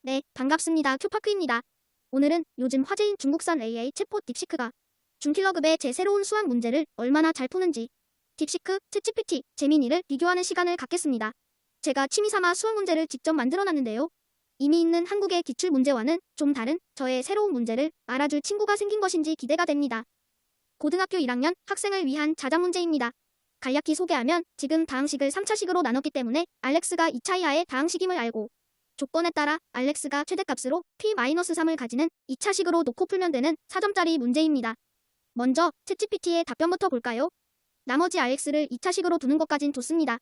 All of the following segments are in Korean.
네, 반갑습니다. 큐파크입니다. 오늘은 요즘 화제인 중국산 AI 챗봇 딥시크가 준킬러급의 제 새로운 수학 문제를 얼마나 잘 푸는지 딥시크, 챗GPT, 제미니를 비교하는 시간을 갖겠습니다. 제가 취미삼아 수학 문제를 직접 만들어놨는데요. 이미 있는 한국의 기출 문제와는 좀 다른 저의 새로운 문제를 알아줄 친구가 생긴 것인지 기대가 됩니다. 고등학교 1학년 학생을 위한 자작 문제입니다. 간략히 소개하면 지금 다항식을 3차식으로 나눴기 때문에 알렉스가 2차 이하의 다항식임을 알고 조건에 따라 알렉스가 최대값으로 p-3을 가지는 2차식으로 놓고 풀면 되는 4점짜리 문제입니다. 먼저 챗GPT의 답변부터 볼까요? 나머지 알렉스를 2차식으로 두는 것까진 좋습니다.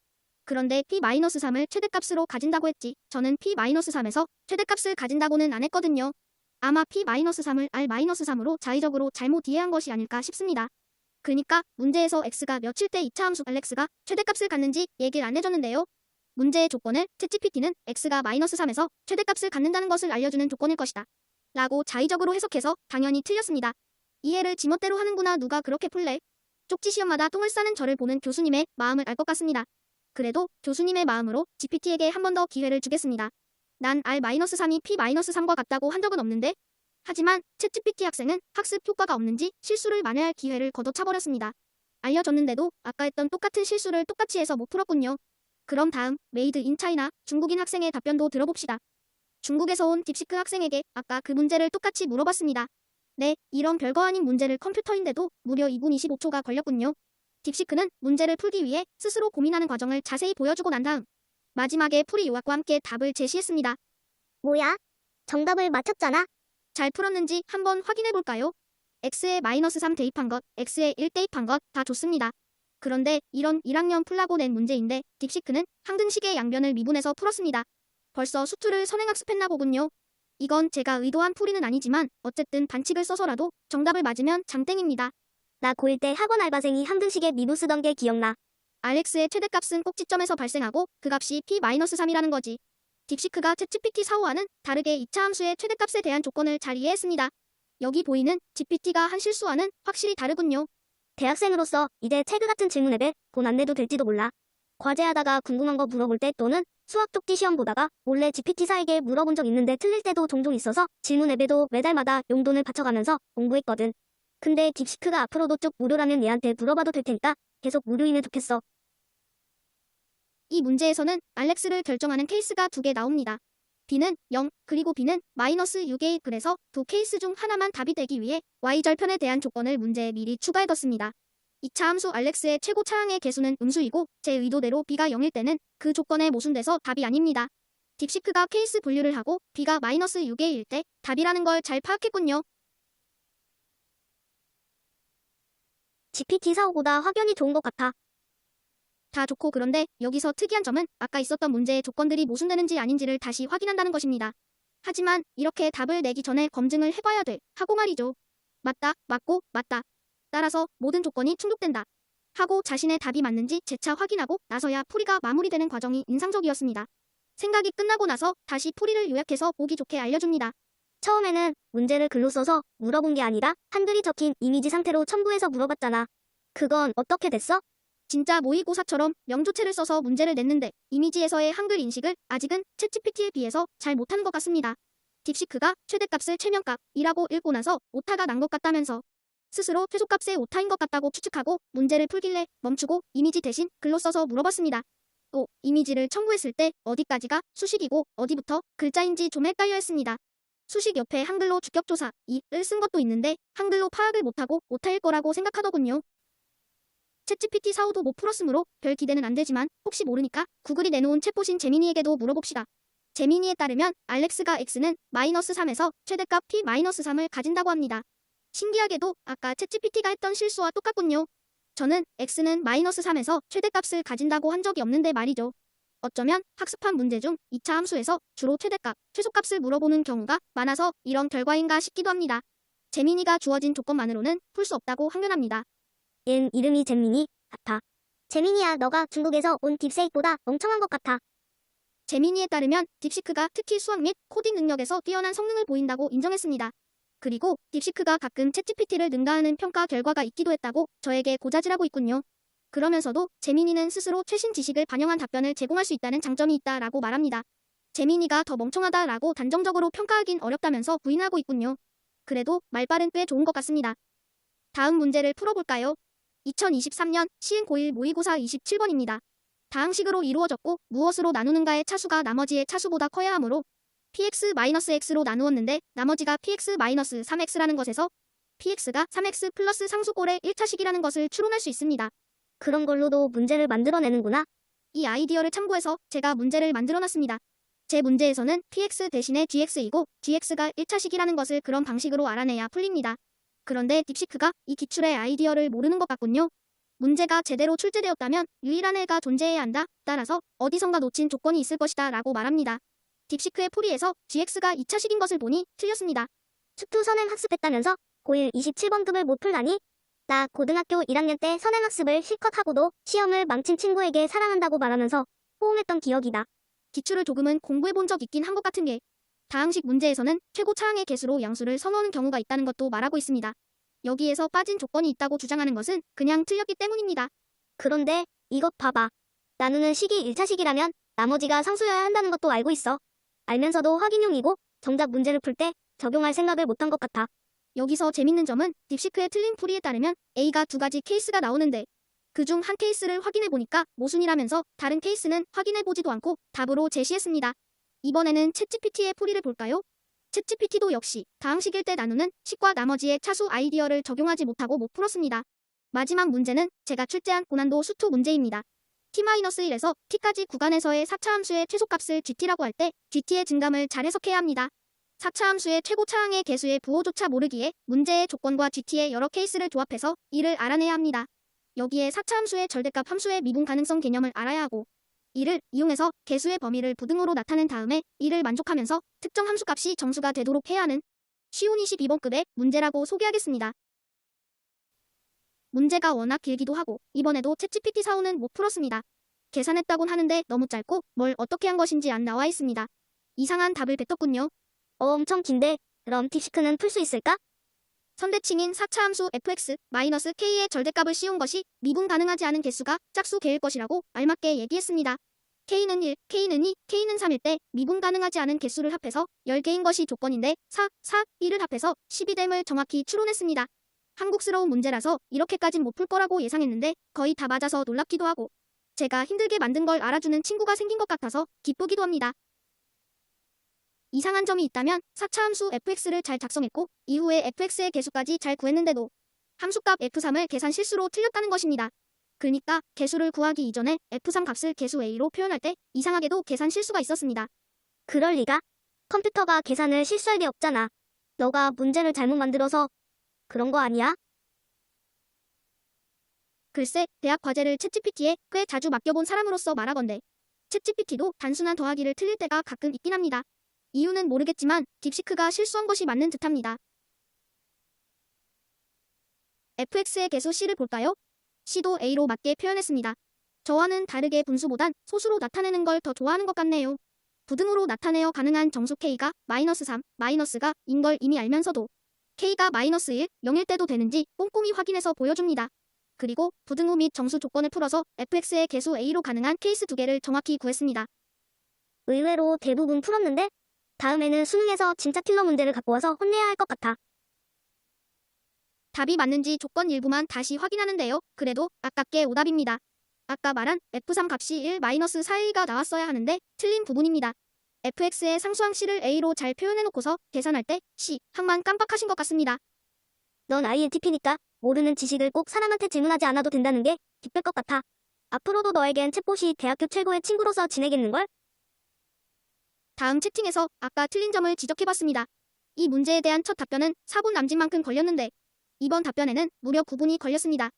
그런데 p-3을 최대값으로 가진다고 했지 저는 p-3에서 최대값을 가진다고는 안 했거든요. 아마 p-3을 r-3으로 자의적으로 잘못 이해한 것이 아닐까 싶습니다. 그니까 문제에서 x가 몇일 때 2차 함수 알렉스가 최대값을 갖는지 얘기를 안 해줬는데요. 문제의 조건을 챗GPT는 x가 -3에서 최대값을 갖는다는 것을 알려주는 조건일 것이다 라고 자의적으로 해석해서 당연히 틀렸습니다. 이해를 지멋대로 하는구나. 누가 그렇게 풀래? 쪽지 시험마다 똥을 싸는 저를 보는 교수님의 마음을 알 것 같습니다. 그래도 교수님의 마음으로 GPT에게 한 번 더 기회를 주겠습니다. 난 r-3이 p-3과 같다고 한 적은 없는데? 하지만 챗GPT 학생은 학습 효과가 없는지 실수를 만회할 기회를 걷어차버렸습니다. 알려줬는데도 아까 했던 똑같은 실수를 똑같이 해서 못 풀었군요. 그럼 다음 메이드 인 차이나 중국인 학생의 답변도 들어봅시다. 중국에서 온 딥시크 학생에게 아까 그 문제를 똑같이 물어봤습니다. 네, 이런 별거 아닌 문제를 컴퓨터인데도 무려 2분 25초가 걸렸군요. 딥시크는 문제를 풀기 위해 스스로 고민하는 과정을 자세히 보여주고 난 다음 마지막에 풀이 요약과 함께 답을 제시했습니다. 뭐야? 정답을 맞췄잖아. 잘 풀었는지 한번 확인해볼까요? x에 -3 대입한 것, x에 1 대입한 것 다 좋습니다. 그런데 이런 1학년 풀라고 낸 문제인데 딥시크는 항등식의 양변을 미분해서 풀었습니다. 벌써 수투를 선행학습했나 보군요. 이건 제가 의도한 풀이는 아니지만 어쨌든 반칙을 써서라도 정답을 맞으면 장땡입니다. 나 고1 때 학원 알바생이 항등식에 미분 쓰던 게 기억나. 알렉스의 최대값은 꼭지점에서 발생하고 그 값이 p-3이라는 거지. 딥시크가 챗GPT 4호와는 다르게 2차 함수의 최대값에 대한 조건을 잘 이해했습니다. 여기 보이는 GPT가 한 실수와는 확실히 다르군요. 대학생으로서 이제 태그 같은 질문 앱에 돈 안 내도 될지도 몰라. 과제하다가 궁금한 거 물어볼 때 또는 수학 쪽지 시험 보다가 몰래 GPT-4에게 물어본 적 있는데 틀릴 때도 종종 있어서 질문 앱에도 매달마다 용돈을 바쳐가면서 공부했거든. 근데 딥시크가 앞으로도 쭉 무료라면 얘한테 물어봐도 될 테니까 계속 무료이면 좋겠어. 이 문제에서는 알렉스를 결정하는 케이스가 2개 나옵니다. b는 0, 그리고 b는 -6에 그래서 두 케이스 중 하나만 답이 되기 위해 y절편에 대한 조건을 문제에 미리 추가해뒀습니다. 2차 함수 알렉스의 최고 차항의 개수는 음수이고 제 의도대로 b가 0일 때는 그 조건에 모순돼서 답이 아닙니다. 딥시크가 케이스 분류를 하고 b가 -6에 일 때 답이라는 걸 잘 파악했군요. GPT-4호보다 확연히 좋은 것 같아. 다 좋고 그런데 여기서 특이한 점은 아까 있었던 문제의 조건들이 모순되는지 아닌지를 다시 확인한다는 것입니다. 하지만 이렇게 답을 내기 전에 검증을 해봐야 돼 하고 말이죠. 맞다, 맞고, 맞다. 따라서 모든 조건이 충족된다 하고 자신의 답이 맞는지 재차 확인하고 나서야 풀이가 마무리되는 과정이 인상적이었습니다. 생각이 끝나고 나서 다시 풀이를 요약해서 보기 좋게 알려줍니다. 처음에는 문제를 글로 써서 물어본 게 아니라 한글이 적힌 이미지 상태로 첨부해서 물어봤잖아. 그건 어떻게 됐어? 진짜 모의고사처럼 명조체를 써서 문제를 냈는데 이미지에서의 한글 인식을 아직은 챗GPT에 비해서 잘 못하는 것 같습니다. 딥시크가 최대값을 최명값이라고 읽고 나서 오타가 난 것 같다면서 스스로 최소값의 오타인 것 같다고 추측하고 문제를 풀길래 멈추고 이미지 대신 글로 써서 물어봤습니다. 또 이미지를 첨부했을 때 어디까지가 수식이고 어디부터 글자인지 좀 헷갈려 했습니다. 수식 옆에 한글로 주격조사 이를 쓴 것도 있는데 한글로 파악을 못하고 오타일 거라고 생각하더군요. 챗GPT 4호도 못 풀었으므로 별 기대는 안 되지만 혹시 모르니까 구글이 내놓은 챗봇인 제미니에게도 물어봅시다. 제미니에 따르면 알렉스가 x는 -3에서 최대값 p-3을 가진다고 합니다. 신기하게도 아까 챗GPT가 했던 실수와 똑같군요. 저는 x는 -3에서 최대값을 가진다고 한 적이 없는데 말이죠. 어쩌면 학습한 문제 중 2차 함수에서 주로 최대값, 최소값을 물어보는 경우가 많아서 이런 결과인가 싶기도 합니다. 제미니가 주어진 조건만으로는 풀 수 없다고 항변합니다. 얜 이름이 잼민이 같아. 재민이야, 너가 중국에서 온 딥세이보다 멍청한 것 같아. 제미니에 따르면 딥시크가 특히 수학 및 코딩 능력에서 뛰어난 성능을 보인다고 인정했습니다. 그리고 딥시크가 가끔 챗GPT를 능가하는 평가 결과가 있기도 했다고 저에게 고자질하고 있군요. 그러면서도 제미니는 스스로 최신 지식을 반영한 답변을 제공할 수 있다는 장점이 있다라고 말합니다. 제미니가 더 멍청하다라고 단정적으로 평가하긴 어렵다면서 부인하고 있군요. 그래도 말발은 꽤 좋은 것 같습니다. 다음 문제를 풀어볼까요? 2023년 시흥 고1 모의고사 27번입니다. 다항식으로 이루어졌고 무엇으로 나누는가의 차수가 나머지의 차수보다 커야 하므로 px-x로 나누었는데 나머지가 px-3x라는 것에서 px가 3x 플러스 상수꼴의 1차식이라는 것을 추론할 수 있습니다. 그런 걸로도 문제를 만들어내는구나. 이 아이디어를 참고해서 제가 문제를 만들어놨습니다. 제 문제에서는 px 대신에 gx이고 gx가 1차식이라는 것을 그런 방식으로 알아내야 풀립니다. 그런데 딥시크가 이 기출의 아이디어를 모르는 것 같군요. 문제가 제대로 출제되었다면 유일한 애가 존재해야 한다. 따라서 어디선가 놓친 조건이 있을 것이다 라고 말합니다. 딥시크의 풀이에서 gx가 2차식인 것을 보니 틀렸습니다. 수투 선행학습했다면서 고1 27번급을 못 풀다니? 나 고등학교 1학년 때 선행학습을 실컷 하고도 시험을 망친 친구에게 사랑한다고 말하면서 호응했던 기억이다. 기출을 조금은 공부해본 적 있긴 한 것 같은 게 다항식 문제에서는 최고 차항의 개수로 양수를 선호하는 경우가 있다는 것도 말하고 있습니다. 여기에서 빠진 조건이 있다고 주장하는 것은 그냥 틀렸기 때문입니다. 그런데 이것 봐봐. 나누는 식이 1차식이라면 나머지가 상수여야 한다는 것도 알고 있어. 알면서도 확인용이고 정작 문제를 풀 때 적용할 생각을 못한 것 같아. 여기서 재밌는 점은 딥시크의 틀린 풀이에 따르면 A가 두 가지 케이스가 나오는데 그중 한 케이스를 확인해보니까 모순이라면서 다른 케이스는 확인해보지도 않고 답으로 제시했습니다. 이번에는 챗GPT의 풀이를 볼까요? 챗GPT도 역시 다항식일 때 나누는 식과 나머지의 차수 아이디어를 적용하지 못하고 못 풀었습니다. 마지막 문제는 제가 출제한 고난도 수투 문제입니다. t-1에서 t까지 구간에서의 4차 함수의 최소값을 gt라고 할 때 gt의 증감을 잘 해석해야 합니다. 4차 함수의 최고 차항의 개수의 부호조차 모르기에 문제의 조건과 gt의 여러 케이스를 조합해서 이를 알아내야 합니다. 여기에 4차 함수의 절대값 함수의 미분 가능성 개념을 알아야 하고 이를 이용해서 개수의 범위를 부등호로 나타낸 다음에 이를 만족하면서 특정 함수값이 정수가 되도록 해야 하는 쉬운 22번급의 문제라고 소개하겠습니다. 문제가 워낙 길기도 하고 이번에도 챗GPT 사오는 못 풀었습니다. 계산했다곤 하는데 너무 짧고 뭘 어떻게 한 것인지 안 나와 있습니다. 이상한 답을 뱉었군요. 엄청 긴데 그럼 딥시크는 풀 수 있을까? 선대칭인 4차 함수 fx-k의 절대값을 씌운 것이 미분 가능하지 않은 개수가 짝수 개일 것이라고 알맞게 얘기했습니다. k는 1, k는 2, k는 3일 때 미분 가능하지 않은 개수를 합해서 10개인 것이 조건인데 4, 2를 합해서 12됨을 정확히 추론했습니다. 한국스러운 문제라서 이렇게까진 못 풀 거라고 예상했는데 거의 다 맞아서 놀랍기도 하고 제가 힘들게 만든 걸 알아주는 친구가 생긴 것 같아서 기쁘기도 합니다. 이상한 점이 있다면 4차 함수 fx를 잘 작성했고 이후에 fx의 개수까지 잘 구했는데도 함수값 f3을 계산 실수로 틀렸다는 것입니다. 그러니까 개수를 구하기 이전에 f3 값을 개수 a로 표현할 때 이상하게도 계산 실수가 있었습니다. 그럴 리가? 컴퓨터가 계산을 실수할 리 없잖아. 너가 문제를 잘못 만들어서 그런 거 아니야? 글쎄, 대학 과제를 챗GPT에 꽤 자주 맡겨본 사람으로서 말하건대 챗GPT도 단순한 더하기를 틀릴 때가 가끔 있긴 합니다. 이유는 모르겠지만 딥시크가 실수한 것이 맞는 듯합니다. fx의 개수 c를 볼까요? c도 a로 맞게 표현했습니다. 저와는 다르게 분수보단 소수로 나타내는 걸 더 좋아하는 것 같네요. 부등호로 나타내어 가능한 정수 k가 -3, 마이너스가 인 걸 이미 알면서도 k가 -1, 0일 때도 되는지 꼼꼼히 확인해서 보여줍니다. 그리고 부등호 및 정수 조건을 풀어서 fx의 개수 a로 가능한 케이스 2개를 정확히 구했습니다. 의외로 대부분 풀었는데 다음에는 수능에서 진짜 킬러 문제를 갖고 와서 혼내야 할 것 같아. 답이 맞는지 조건 일부만 다시 확인하는데요. 그래도 아깝게 오답입니다. 아까 말한 f3 값이 1-4a가 나왔어야 하는데 틀린 부분입니다. fx의 상수항 c를 a로 잘 표현해놓고서 계산할 때 c 항만 깜빡하신 것 같습니다. 넌 INTP니까 모르는 지식을 꼭 사람한테 질문하지 않아도 된다는 게 기쁠 것 같아. 앞으로도 너에겐 챗봇이 대학교 최고의 친구로서 지내겠는걸? 다음 채팅에서 아까 틀린 점을 지적해봤습니다. 이 문제에 대한 첫 답변은 4분 남짓만큼 걸렸는데 이번 답변에는 무려 9분이 걸렸습니다.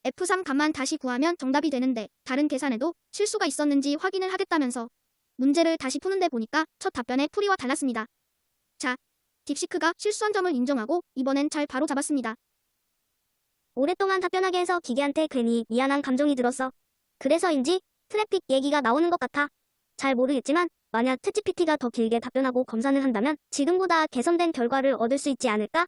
F3 값만 다시 구하면 정답이 되는데 다른 계산에도 실수가 있었는지 확인을 하겠다면서 문제를 다시 푸는데 보니까 첫 답변의 풀이와 달랐습니다. 자, 딥시크가 실수한 점을 인정하고 이번엔 잘 바로잡았습니다. 오랫동안 답변하게 해서 기계한테 괜히 미안한 감정이 들었어. 그래서인지 트래픽 얘기가 나오는 것 같아. 잘 모르겠지만 만약 챗GPT가 더 길게 답변하고 검사를 한다면 지금보다 개선된 결과를 얻을 수 있지 않을까?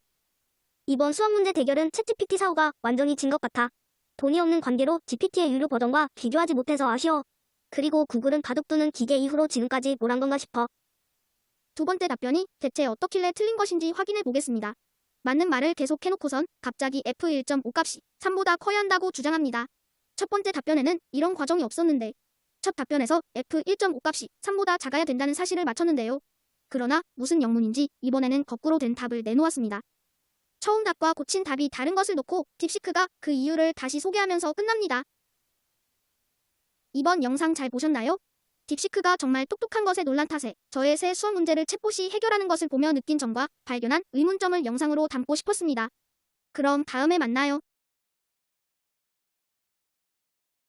이번 수학 문제 대결은 챗GPT 사고가 완전히 진 것 같아. 돈이 없는 관계로 GPT의 유료 버전과 비교하지 못해서 아쉬워. 그리고 구글은 바둑두는 기계 이후로 지금까지 뭘 한 건가 싶어. 두 번째 답변이 대체 어떻길래 틀린 것인지 확인해 보겠습니다. 맞는 말을 계속 해놓고선 갑자기 f1.5 값이 3보다 커야 한다고 주장합니다. 첫 번째 답변에는 이런 과정이 없었는데 첫 답변에서 f1.5 값이 3보다 작아야 된다는 사실을 맞췄는데요. 그러나 무슨 영문인지 이번에는 거꾸로 된 답을 내놓았습니다. 처음 답과 고친 답이 다른 것을 놓고 딥시크가 그 이유를 다시 소개하면서 끝납니다. 이번 영상 잘 보셨나요? 딥시크가 정말 똑똑한 것에 놀란 탓에 저의 새 수학 문제를 챗봇이 해결하는 것을 보며 느낀 점과 발견한 의문점을 영상으로 담고 싶었습니다. 그럼 다음에 만나요.